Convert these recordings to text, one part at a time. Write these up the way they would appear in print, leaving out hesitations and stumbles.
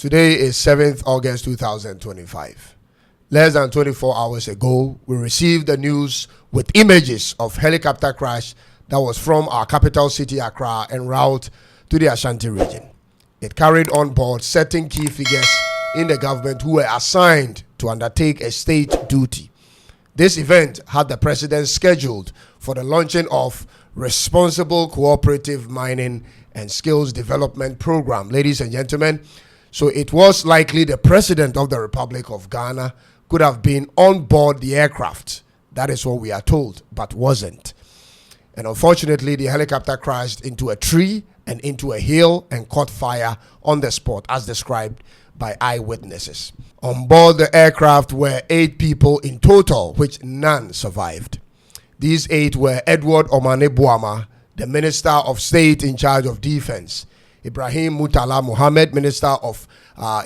Today is 7th August 2025. Less than 24 hours ago, we received the news with images of helicopter crash that was from our capital city Accra en route to the Ashanti region. It carried on board certain key figures in the government who were assigned to undertake a state duty. This event had the president scheduled for the launching of Responsible Cooperative Mining and Skills Development Program, ladies and gentlemen. So it was likely the president of the Republic of Ghana could have been on board the aircraft. That is what we are told, but wasn't. And unfortunately, the helicopter crashed into a tree and into a hill and caught fire on the spot, as described by eyewitnesses. On board the aircraft were 8 people in total, which none survived. These 8 were Edward Omane Buama, the Minister of State in charge of Defense; Ibrahim Mutala Mohammed, Minister of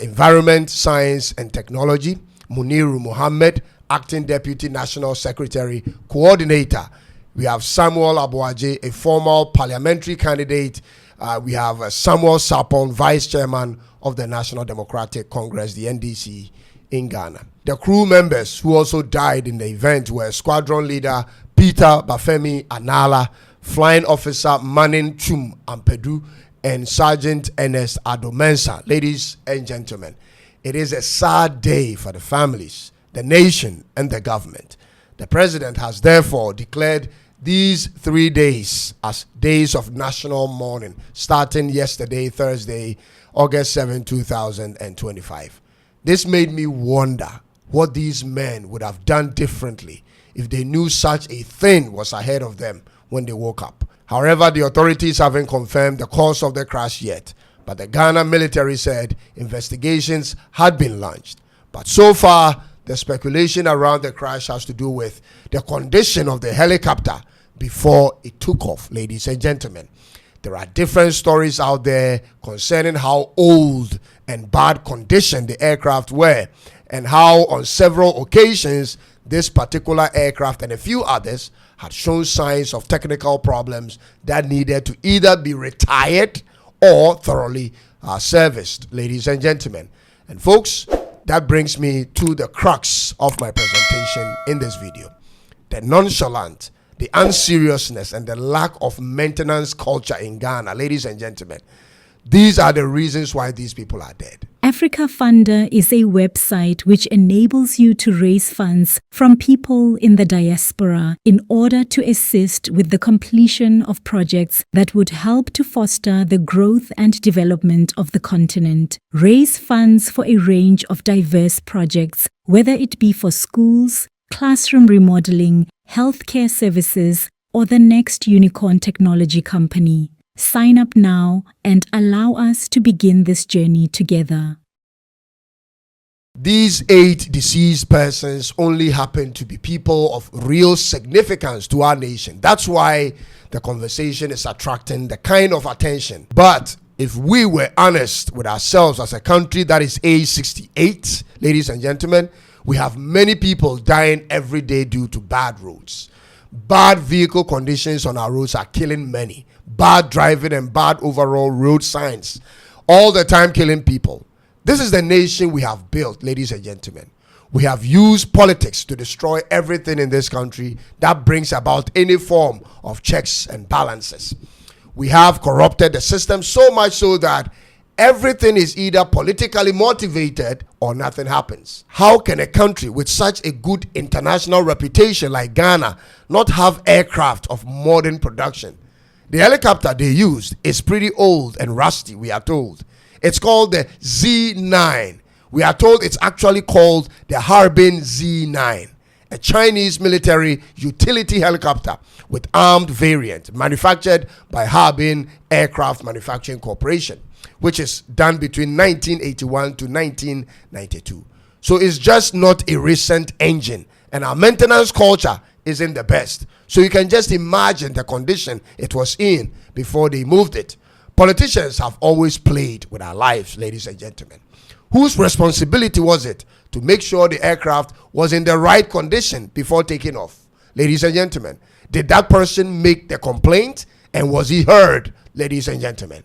Environment, Science and Technology; Muniru Mohammed, Acting Deputy National Secretary Coordinator. We have Samuel Abuaje, a former parliamentary candidate. We have Samuel Sapon, Vice Chairman of the National Democratic Congress, the NDC, in Ghana. The crew members who also died in the event were Squadron Leader Peter Bafemi Anala, Flying Officer Manin Chum Ampedu, and Sergeant Ernest Adomensa. Ladies and gentlemen, it is a sad day for the families, the nation, and the government. The president has therefore declared these 3 days as days of national mourning, starting yesterday, Thursday, August 7, 2025. This made me wonder what these men would have done differently if they knew such a thing was ahead of them when they woke up. However, the authorities haven't confirmed the cause of the crash yet, but the Ghana military said investigations had been launched. But so far, the speculation around the crash has to do with the condition of the helicopter before it took off, ladies and gentlemen. There are different stories out there concerning how old and bad condition the aircraft were, and how on several occasions this particular aircraft and a few others had shown signs of technical problems that needed to either be retired or thoroughly serviced, ladies and gentlemen. And folks, that brings me to the crux of my presentation in this video. The nonchalant, the unseriousness, and the lack of maintenance culture in Ghana, ladies and gentlemen. These are the reasons why these people are dead. Africa Funder is a website which enables you to raise funds from people in the diaspora in order to assist with the completion of projects that would help to foster the growth and development of the continent. Raise funds for a range of diverse projects, whether it be for schools, classroom remodeling, healthcare services, or the next unicorn technology company. Sign up now and allow us to begin this journey together. These 8 deceased persons only happen to be people of real significance to our nation. That's why the conversation is attracting the kind of attention. But if we were honest with ourselves as a country that is age 68, ladies and gentlemen, we have many people dying every day due to bad roads. Bad vehicle conditions on our roads are killing many. Bad driving and bad overall road signs, all the time killing people. This is the nation we have built, ladies and gentlemen. We have used politics to destroy everything in this country that brings about any form of checks and balances. We have corrupted the system so much so that everything is either politically motivated or nothing happens. How can a country with such a good international reputation like Ghana not have aircraft of modern production? The helicopter they used is pretty old and rusty, we are told. It's called the Z9. We are told it's actually called the Harbin Z9, a Chinese military utility helicopter with armed variant manufactured by Harbin Aircraft Manufacturing Corporation, which is done between 1981 to 1992. So it's just not a recent engine, and our maintenance culture isn't the best. So you can just imagine the condition it was in before they moved it. Politicians have always played with our lives, ladies and gentlemen. Whose responsibility was it to make sure the aircraft was in the right condition before taking off? Ladies and gentlemen, did that person make the complaint, and was he heard, ladies and gentlemen?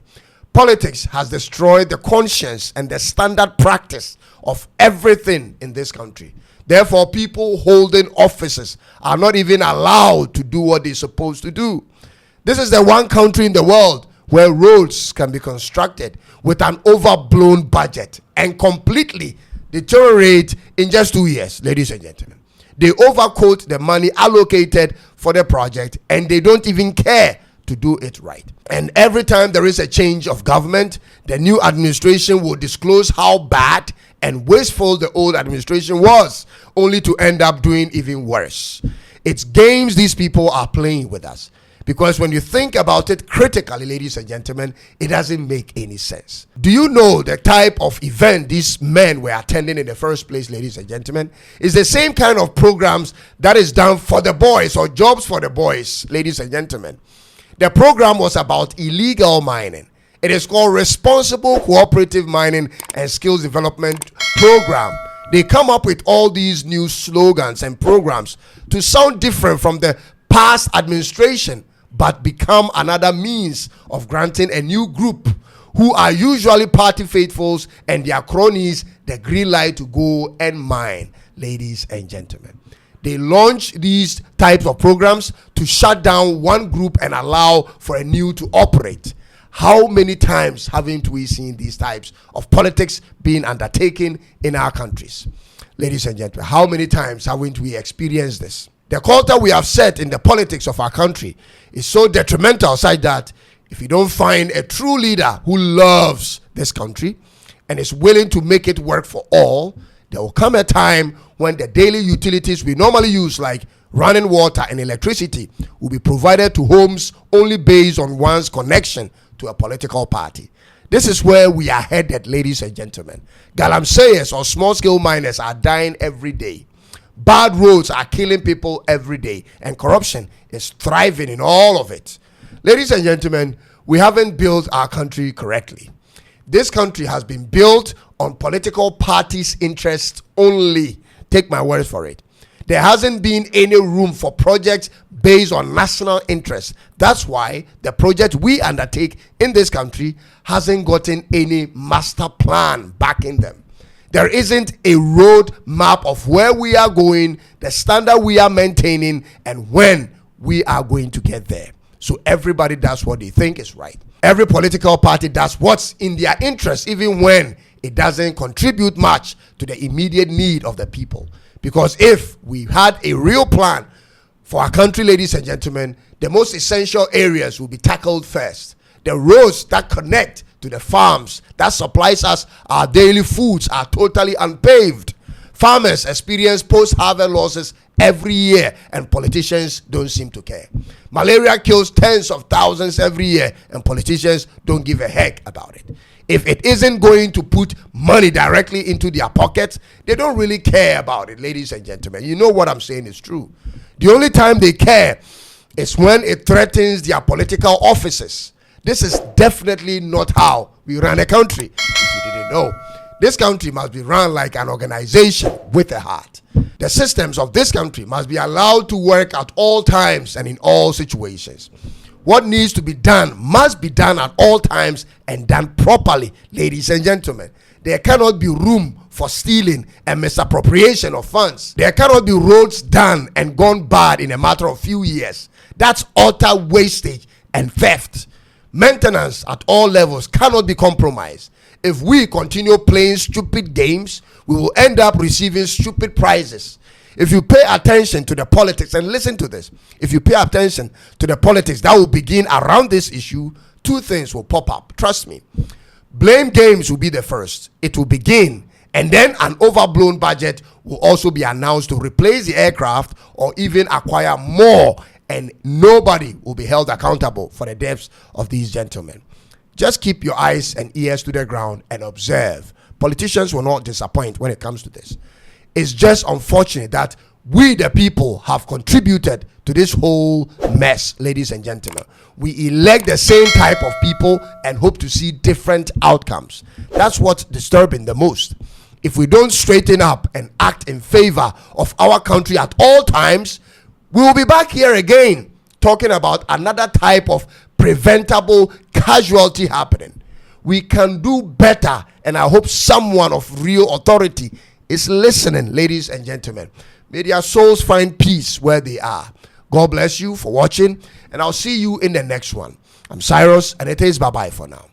Politics has destroyed the conscience and the standard practice of everything in this country. Therefore, people holding offices are not even allowed to do what they're supposed to do. This is the one country in the world where roads can be constructed with an overblown budget and completely deteriorate in just 2 years, ladies and gentlemen. They overquote the money allocated for the project and they don't even care to do it right. And every time there is a change of government, the new administration will disclose how bad and wasteful the old administration was, only to end up doing even worse. It's games these people are playing with us. Because when you think about it critically, ladies and gentlemen, it doesn't make any sense. Do you know the type of event these men were attending in the first place, ladies and gentlemen? It's the same kind of programs that is done for the boys, or jobs for the boys, ladies and gentlemen. The program was about illegal mining. It is called Responsible Cooperative Mining and Skills Development Program. They come up with all these new slogans and programs to sound different from the past administration, but become another means of granting a new group who are usually party faithfuls and their cronies the green light to go and mine, ladies and gentlemen. They launch these types of programs to shut down one group and allow for a new to operate. How many times haven't we seen these types of politics being undertaken in our countries? Ladies and gentlemen, how many times haven't we experienced this? The culture we have set in the politics of our country is so detrimental such that if you don't find a true leader who loves this country and is willing to make it work for all, there will come a time when the daily utilities we normally use, like running water and electricity, will be provided to homes only based on one's connection to a political party. This is where we are headed, ladies and gentlemen. Galamseyers or small-scale miners are dying every day. Bad roads are killing people every day, and corruption is thriving in all of it. Ladies and gentlemen, we haven't built our country correctly. This country has been built on political parties' interests only. Take my word for it. There hasn't been any room for projects based on national interest. That's why the project we undertake in this country hasn't gotten any master plan backing them. There isn't a road map of where we are going, the standard we are maintaining, and when we are going to get there. So everybody does what they think is right. Every political party does what's in their interest, even when it doesn't contribute much to the immediate need of the people. Because if we had a real plan for our country, ladies and gentlemen, the most essential areas will be tackled first. The roads that connect to the farms that supplies us our daily foods are totally unpaved. Farmers experience post-harvest losses every year and politicians don't seem to care. Malaria kills tens of thousands every year and politicians don't give a heck about it. If it isn't going to put money directly into their pockets, they don't really care about it, ladies and gentlemen. You know what I'm saying is true. The only time they care is when it threatens their political offices. This is definitely not how we run a country, if you didn't know. This country must be run like an organization with a heart. The systems of this country must be allowed to work at all times and in all situations. What needs to be done must be done at all times and done properly, ladies and gentlemen. There cannot be room for stealing and misappropriation of funds. There cannot be roads done and gone bad in a matter of few years. That's utter wastage and theft. Maintenance at all levels cannot be compromised. If we continue playing stupid games, we will end up receiving stupid prizes. If you pay attention to the politics, and listen to this, if you pay attention to the politics that will begin around this issue, two things will pop up. Trust me. Blame games will be the first. It will begin, and then an overblown budget will also be announced to replace the aircraft or even acquire more, and nobody will be held accountable for the deaths of these gentlemen. Just keep your eyes and ears to the ground and observe. Politicians will not disappoint when it comes to this. It's just unfortunate that we, the people, have contributed to this whole mess, ladies and gentlemen. We elect the same type of people and hope to see different outcomes. That's what's disturbing the most. If we don't straighten up and act in favor of our country at all times, we will be back here again talking about another type of preventable casualty happening. we can do better. And I hope someone of real authority is listening, ladies and gentlemen. May their souls find peace where they are. God bless you for watching, and I'll see you in the next one. I'm Cyrus, and it is bye-bye for now.